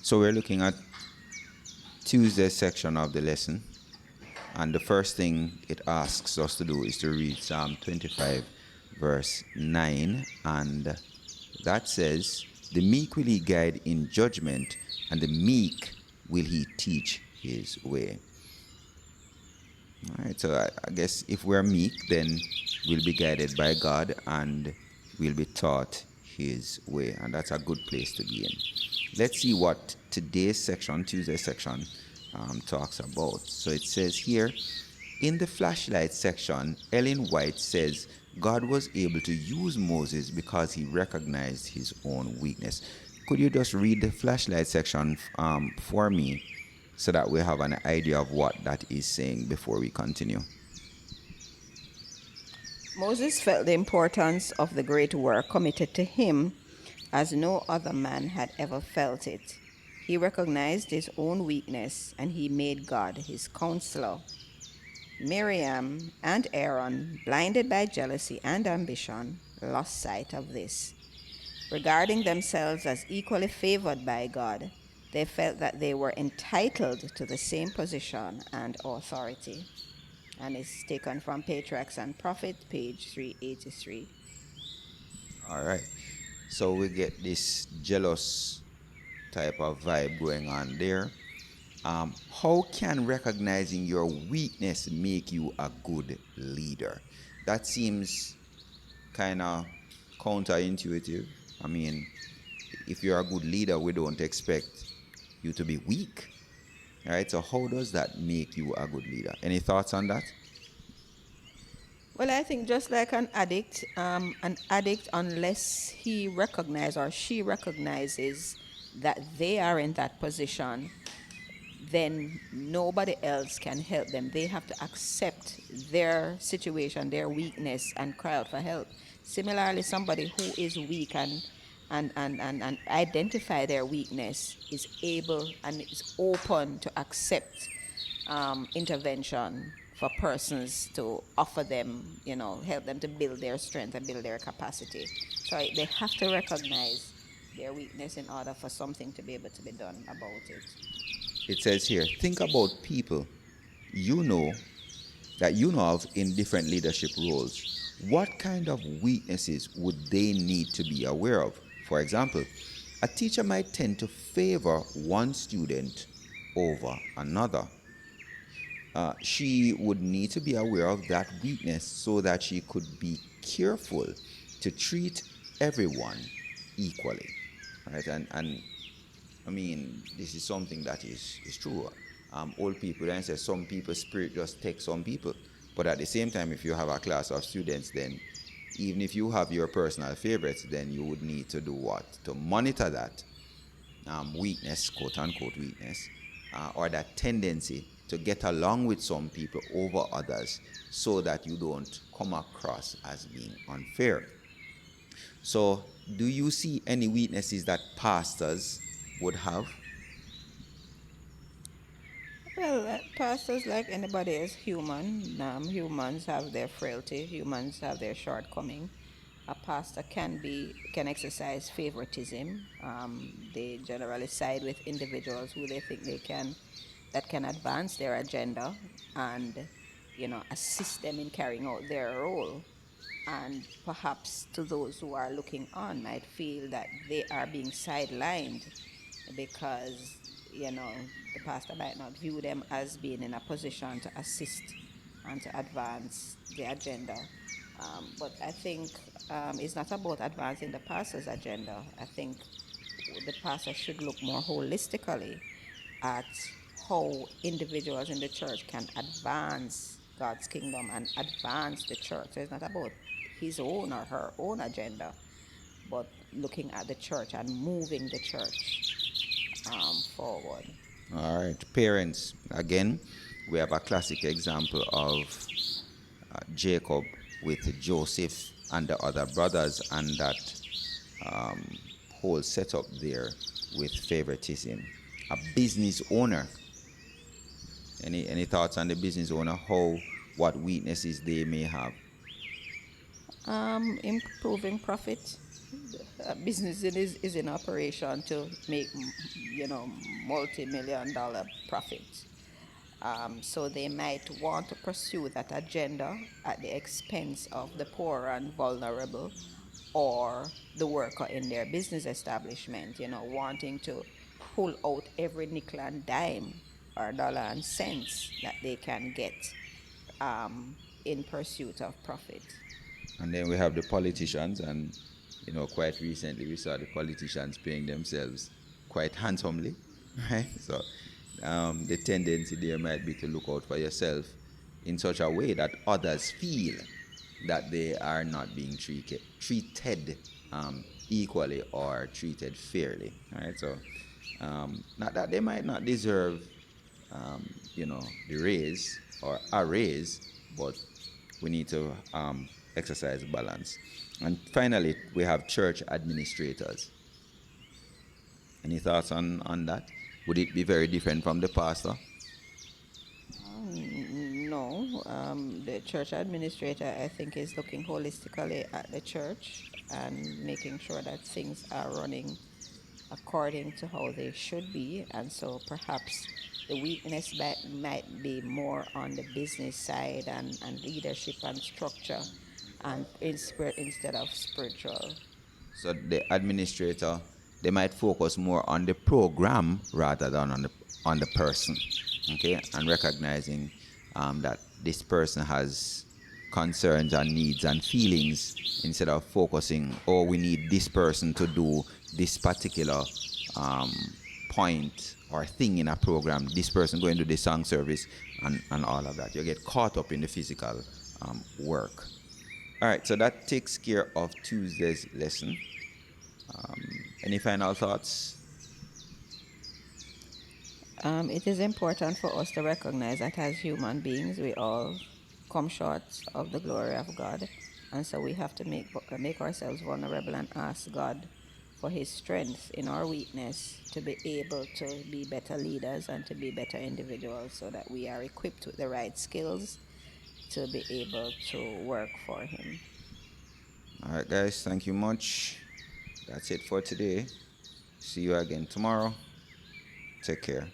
So we're looking at Tuesday's section of the lesson, and the first thing it asks us to do is to read Psalm 25, verse 9, and that says, "The meek will he guide in judgment, and the meek will he teach his way." All right, so I guess if we're meek, then we'll be guided by God and we'll be taught his way, and that's a good place to be in. Let's see what today's section, Tuesday's section, talks about. So it says here, in the flashlight section, Ellen White says God was able to use Moses because he recognized his own weakness. Could you just read the flashlight section for me so that we have an idea of what that is saying before we continue? Moses felt the importance of the great work committed to him as no other man had ever felt it. He recognized his own weakness and he made God his counselor. Miriam and Aaron, blinded by jealousy and ambition, lost sight of this. Regarding themselves as equally favored by God, they felt that they were entitled to the same position and authority. And it's taken from Patriarchs and Prophets, page 383. All right. So we get this jealous type of vibe going on there. How can recognizing your weakness make you a good leader? That seems kind of counterintuitive. I mean, if you're a good leader, we don't expect you to be weak. All right, so how does that make you a good leader? Any thoughts on that? Well, I think just like an addict, unless he recognizes or she recognizes that they are in that position, then nobody else can help them. They have to accept their situation, their weakness, and cry out for help. Similarly, somebody who is weak and identify their weakness is able and is open to accept intervention for persons to offer them, help them to build their strength and build their capacity. So they have to recognize their weakness in order for something to be able to be done about it. It says here, think about people you know that you know of in different leadership roles. What kind of weaknesses would they need to be aware of? For example, a teacher might tend to favor one student over another. She would need to be aware of that weakness so that she could be careful to treat everyone equally. Right? And I mean, this is something that is true. Old people then say some people's spirit just takes some people. But at the same time, if you have a class of students, then even if you have your personal favorites, then you would need to do what? To monitor that weakness, quote unquote weakness, or that tendency to get along with some people over others so that you don't come across as being unfair. So, do you see any weaknesses that pastors would have? Well, pastors, like anybody is human. Humans have their frailty. Humans have their shortcoming. A pastor can exercise favoritism. They generally side with individuals who they think that can advance their agenda and assist them in carrying out their role. And perhaps to those who are looking on might feel that they are being sidelined because the pastor might not view them as being in a position to assist and to advance the agenda. But I think it's not about advancing the pastor's agenda. I think the pastor should look more holistically at how individuals in the church can advance God's kingdom and advance the church. So it's not about his own or her own agenda, but looking at the church and moving the church forward. All right, parents, again, we have a classic example of Jacob with Joseph and the other brothers, and that whole setup there with favoritism. A business owner. Any thoughts on the business owner? What weaknesses they may have? Improving profit. Business is in operation to make, multi-million dollar profits. So they might want to pursue that agenda at the expense of the poor and vulnerable, or the worker in their business establishment, wanting to pull out every nickel and dime or dollar and cents that they can get, in pursuit of profit. And then we have the politicians, and quite recently we saw the politicians paying themselves quite handsomely, right? So the tendency there might be to look out for yourself in such a way that others feel that they are not being treated equally or treated fairly, right? So not that they might not deserve, the raise or a raise, but we need to exercise balance. And finally, we have church administrators. Any thoughts on that? Would it be very different from the pastor? No, the church administrator, I think, is looking holistically at the church and making sure that things are running according to how they should be. And so perhaps the weakness might be more on the business side and leadership and structure, and instead of spiritual. So the administrator, they might focus more on the program rather than on the person, okay, and recognizing that this person has concerns and needs and feelings, instead of focusing, oh, we need this person to do this particular um, point or thing in a program, this person going to the song service, and all of that. You get caught up in the physical work. All right, so that takes care of Tuesday's lesson. Any final thoughts? It is important for us to recognize that as human beings, we all come short of the glory of God. And so we have to make ourselves vulnerable and ask God for His strength in our weakness to be able to be better leaders and to be better individuals, so that we are equipped with the right skills to be able to work for Him. All right, guys, thank you much. That's it for today. See you again tomorrow. Take care.